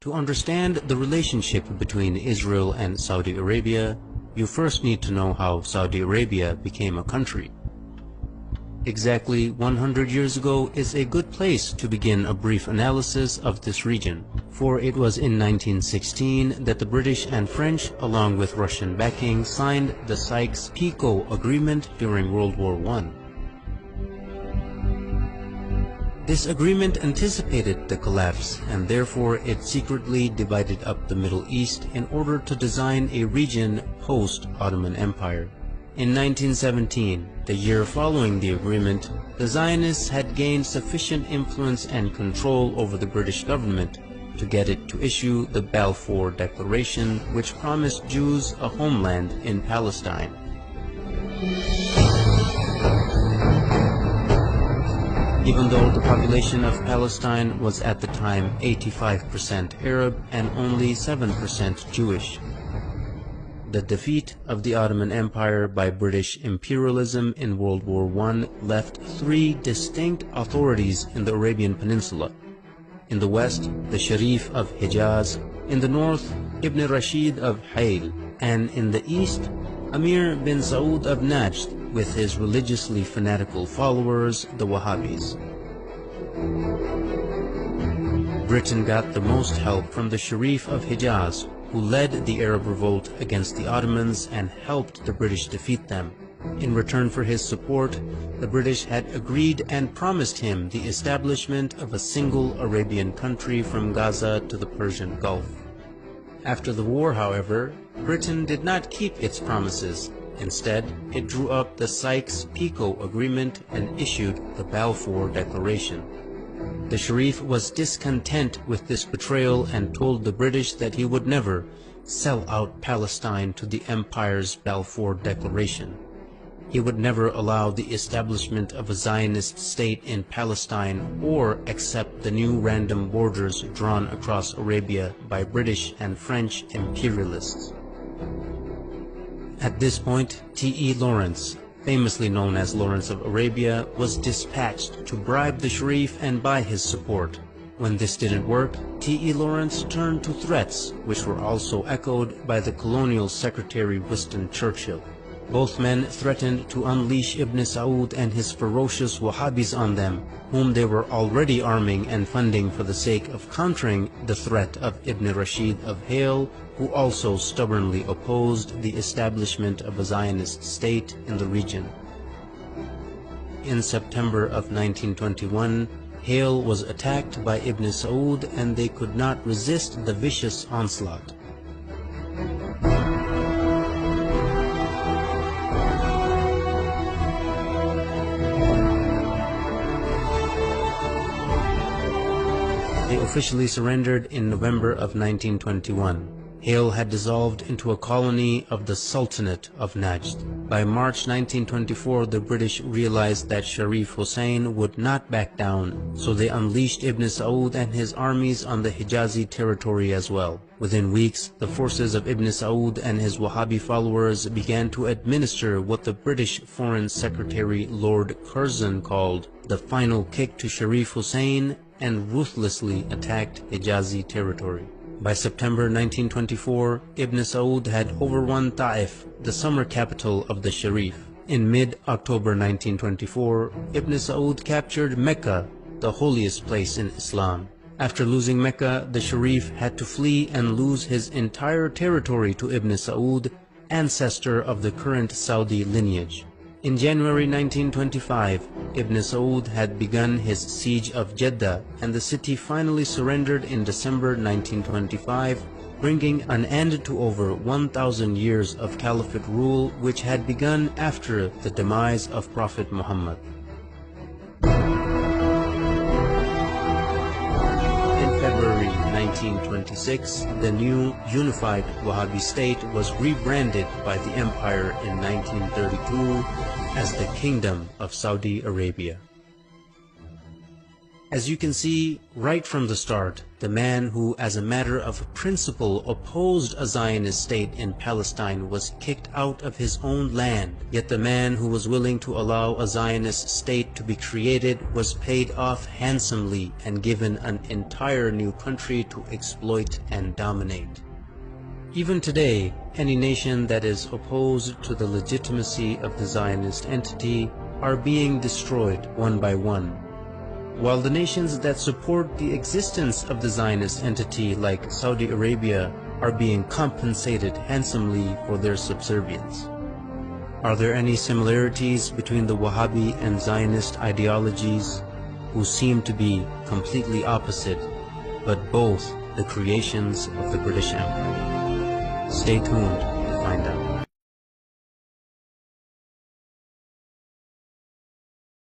To understand the relationship between Israel and Saudi Arabia, you first need to know how Saudi Arabia became a country. Exactly 100 years ago is a good place to begin a brief analysis of this region, for it was in 1916 that the British and French, along with Russian backing, signed the Sykes-Picot Agreement during World War I. This agreement anticipated the collapse, and therefore it secretly divided up the Middle East in order to design a region post-Ottoman Empire. In 1917, the year following the agreement, the Zionists had gained sufficient influence and control over the British government to get it to issue the Balfour Declaration, which promised Jews a homeland in Palestine. Even though the population of Palestine was at the time 85% Arab and only 7% Jewish. The defeat of the Ottoman Empire by British imperialism in World War I left three distinct authorities in the Arabian Peninsula. In the west, the Sharif of Hijaz; in the north, Ibn Rashid of Hayl; and in the east, Amir bin Saud of Najd with his religiously fanatical followers, the Wahhabis. Britain got the most help from the Sharif of Hijaz, who led the Arab revolt against the Ottomans and helped the British defeat them. In return for his support, the British had agreed and promised him the establishment of a single Arabian country from Gaza to the Persian Gulf. After the war, however, Britain did not keep its promises. Instead, it drew up the Sykes-Picot Agreement and issued the Balfour Declaration. The Sharif was discontent with this betrayal and told the British that he would never sell out Palestine to the Empire's Balfour Declaration. He would never allow the establishment of a Zionist state in Palestine or accept the new random borders drawn across Arabia by British and French imperialists. At this point, T.E. Lawrence, famously known as Lawrence of Arabia, was dispatched to bribe the Sharif and buy his support. When this didn't work, T.E. Lawrence turned to threats, which were also echoed by the colonial secretary Winston Churchill. Both men threatened to unleash Ibn Saud and his ferocious Wahhabis on them, whom they were already arming and funding for the sake of countering the threat of Ibn Rashid of Hayl, who also stubbornly opposed the establishment of a Zionist state in the region. In September of 1921, Hayl was attacked by Ibn Saud and they could not resist the vicious onslaught. They officially surrendered in November of 1921. Hayl had dissolved into a colony of the Sultanate of Najd. By March 1924, the British realized that Sharif Hussein would not back down, so they unleashed Ibn Saud and his armies on the Hijazi territory as well. Within weeks, the forces of Ibn Saud and his Wahhabi followers began to administer what the British Foreign Secretary Lord Curzon called the final kick to Sharif Hussein and ruthlessly attacked Hijazi territory. By September 1924, Ibn Saud had overrun Ta'if, the summer capital of the Sharif. In mid-October 1924, Ibn Saud captured Mecca, the holiest place in Islam. After losing Mecca, the Sharif had to flee and lose his entire territory to Ibn Saud, ancestor of the current Saudi lineage. In January 1925, Ibn Saud had begun his siege of Jeddah, and the city finally surrendered in December 1925, bringing an end to over 1,000 years of caliphate rule which had begun after the demise of Prophet Muhammad. In February 1926, the new unified Wahhabi state was rebranded by the empire in 1932 as the Kingdom of Saudi Arabia. As you can see, right from the start, the man who, as a matter of principle, opposed a Zionist state in Palestine was kicked out of his own land, yet the man who was willing to allow a Zionist state to be created was paid off handsomely and given an entire new country to exploit and dominate. Even today, any nation that is opposed to the legitimacy of the Zionist entity are being destroyed one by one, while the nations that support the existence of the Zionist entity, like Saudi Arabia, are being compensated handsomely for their subservience. Are there any similarities between the Wahhabi and Zionist ideologies, who seem to be completely opposite, but both the creations of the British Empire? Stay tuned to find out.